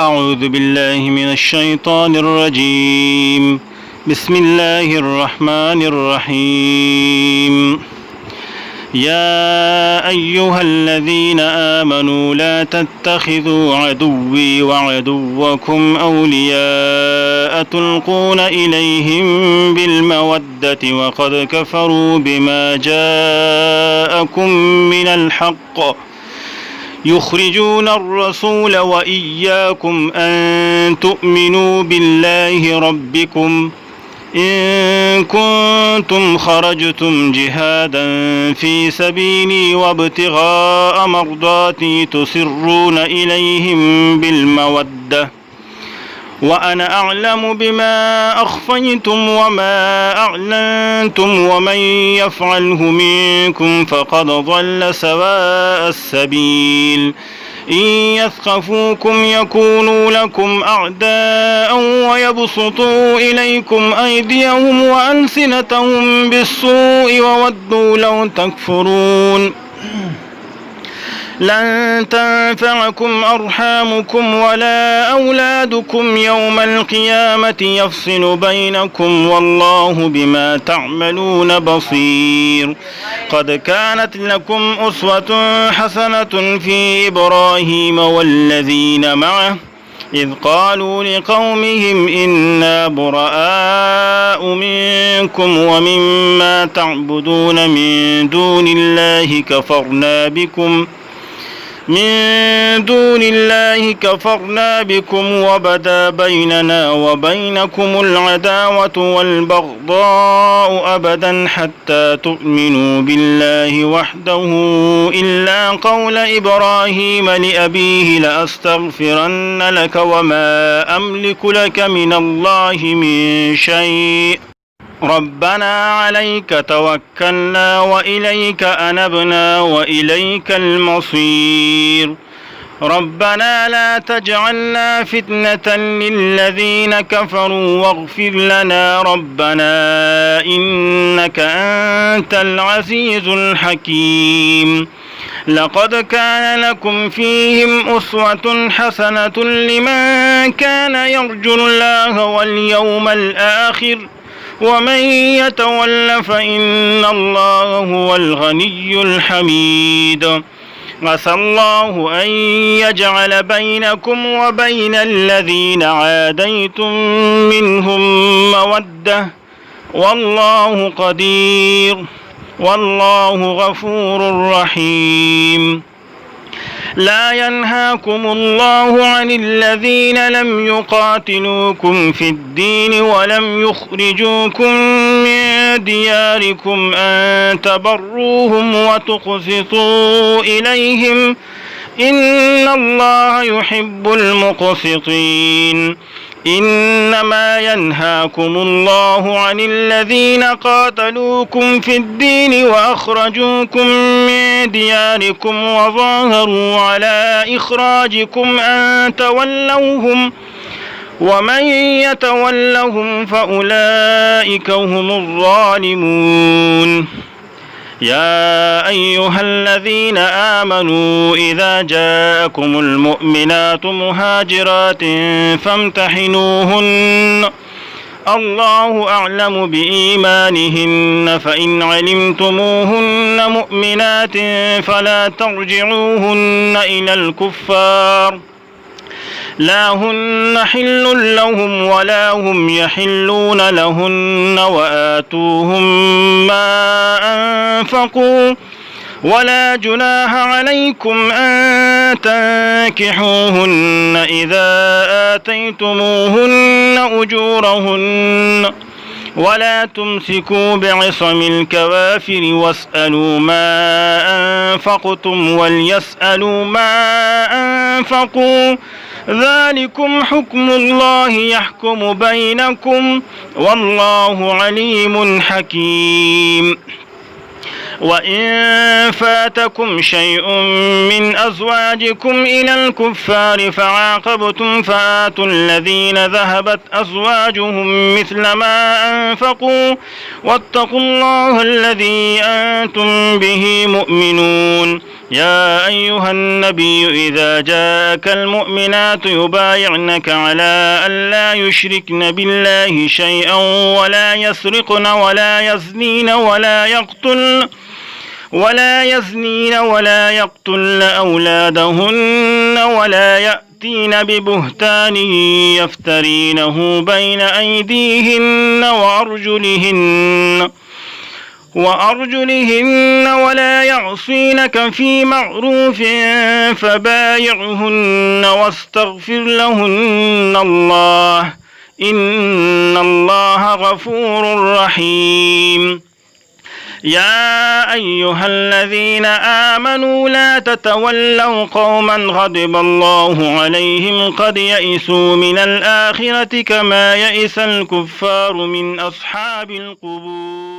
أعوذ بالله من الشيطان الرجيم. بسم الله الرحمن الرحيم. يا أيها الذين آمنوا لا تتخذوا عدوي وعدوكم أولياء تلقون إليهم بالمودة وقد كفروا بما جاءكم من الحق يخرجون الرسول وإياكم أن تؤمنوا بالله ربكم إن كنتم خرجتم جهادا في سبيلي وابتغاء مرضاتي تسرون إليهم بالمودة وأنا أعلم بما أخفيتم وما أعلنتم ومن يفعله منكم فقد ضل سواء السبيل إن يثقفوكم يكونوا لكم أعداء ويبسطوا إليكم أيديهم وألسنتهم بالسوء وودوا لو تكفرون لن تنفعكم أرحامكم ولا أولادكم يوم القيامة يفصل بينكم والله بما تعملون بصير. قد كانت لكم أسوة حسنة في إبراهيم والذين معه إذ قالوا لقومهم إنا براء منكم ومما تعبدون من دون الله كفرنا بكم وبدا بيننا وبينكم العداوة والبغضاء أبدا حتى تؤمنوا بالله وحده إلا قول إبراهيم لأبيه لأستغفرن لك وما أملك لك من الله من شيء ربنا عليك توكلنا وإليك أنبنا وإليك المصير. ربنا لا تجعلنا فتنة للذين كفروا واغفر لنا ربنا إنك أنت العزيز الحكيم. لقد كان لكم فيهم أسوة حسنة لمن كان يرجو الله واليوم الآخر ومن يتول فإن الله هو الغني الحميد. عسى الله أن يجعل بينكم وبين الذين عاديتم منهم مودة والله قدير والله غفور رحيم. لا ينهاكم الله عن الذين لم يقاتلوكم في الدين ولم يخرجوكم من دياركم أن تبروهم وتقسطوا إليهم إن الله يحب المقسطين. إنما ينهاكم الله عن الذين قاتلوكم في الدين وأخرجوكم من دياركم وظاهروا على إخراجكم أن تولوهم ومن يتولهم فأولئك هم الظالمون. يا أيها الذين آمنوا إذا جاءكم المؤمنات مهاجرات فامتحنوهن الله أعلم بإيمانهن فإن علمتموهن مؤمنات فلا ترجعوهن إلى الكفار لا هن حل لهم ولا هم يحلون لهن وآتوهم ما أنفقوا ولا جناح عليكم أن تنكحوهن إذا آتيتموهن أجورهن ولا تمسكوا بعصم الكوافر واسألوا ما أنفقتم وليسألوا ما أنفقوا ذلكم حكم الله يحكم بينكم والله عليم حكيم. وإن فاتكم شيء من أزواجكم إلى الكفار فعاقبتم فآتوا الذين ذهبت أزواجهم مثل ما أنفقوا واتقوا الله الذي أنتم به مؤمنون. يا أيها النبي إذا جاءك المؤمنات يبايعنك على أن لا يشركن بالله شيئا ولا يسرقن ولا يزنين ولا يقتلن أولادهن ولا يأتين ببهتان يفترينه بين أيديهن وأرجلهن ولا يعصينك في معروف فبايعهن واستغفر لهن الله إن الله غفور رحيم. يا أيها الذين آمنوا لا تتولوا قوما غضب الله عليهم قد يئسوا من الآخرة كما يئس الكفار من أصحاب القبور.